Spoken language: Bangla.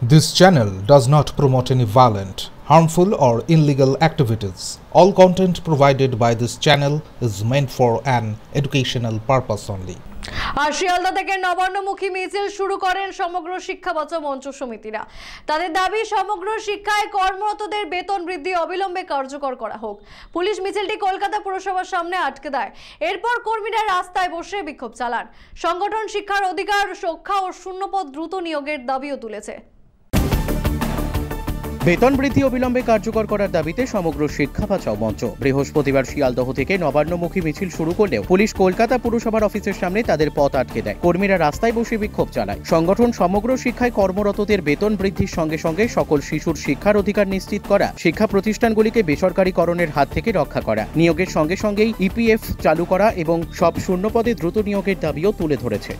This channel does not promote any violent, harmful, or illegal activities. All content provided by this channel is meant for an educational purpose only. আর শিয়ালদা থেকে নবান্নমুখী মিছিল শুরু করেন সমগ্র শিক্ষা বাঁচাও মঞ্চ সমিতিরা। তাদের দাবি সমগ্র শিক্ষায় কর্মরতদের বেতন বৃদ্ধি অবিলম্বে কার্যকর করা হোক। পুলিশ মিছিলটি কলকাতা পুরসভার সামনে আটকে দেয়। এরপর কর্মীরা রাস্তায় বসে বিক্ষোভ চালান। সংগঠন শিক্ষার অধিকার রক্ষা ও শূন্যপদ দ্রুত নিয়োগের দাবিও তুলেছে। বেতন বৃদ্ধি অবিলম্বে কার্যকর করার দাবিতে সমগ্র শিক্ষা বাঁচাও মঞ্চ বৃহস্পতিবার শিয়ালদহ থেকে নবান্নমুখী মিছিল শুরু করলেও পুলিশ কলকাতা পুরসভার অফিসের সামনে তাদের পথ আটকে দেয়। কর্মীরা রাস্তায় বসে বিক্ষোভ চালায়। সংগঠন সমগ্র শিক্ষায় কর্মরতদের বেতন বৃদ্ধির সঙ্গে সঙ্গে সকল শিশুর শিক্ষার অধিকার নিশ্চিত করা, শিক্ষা প্রতিষ্ঠানগুলিকে বেসরকারীকরণের হাত থেকে রক্ষা করা, নিয়োগের সঙ্গে সঙ্গেই ইপিএফ চালু করা এবং সব শূন্যপদে দ্রুত নিয়োগের দাবিও তুলে ধরেছে।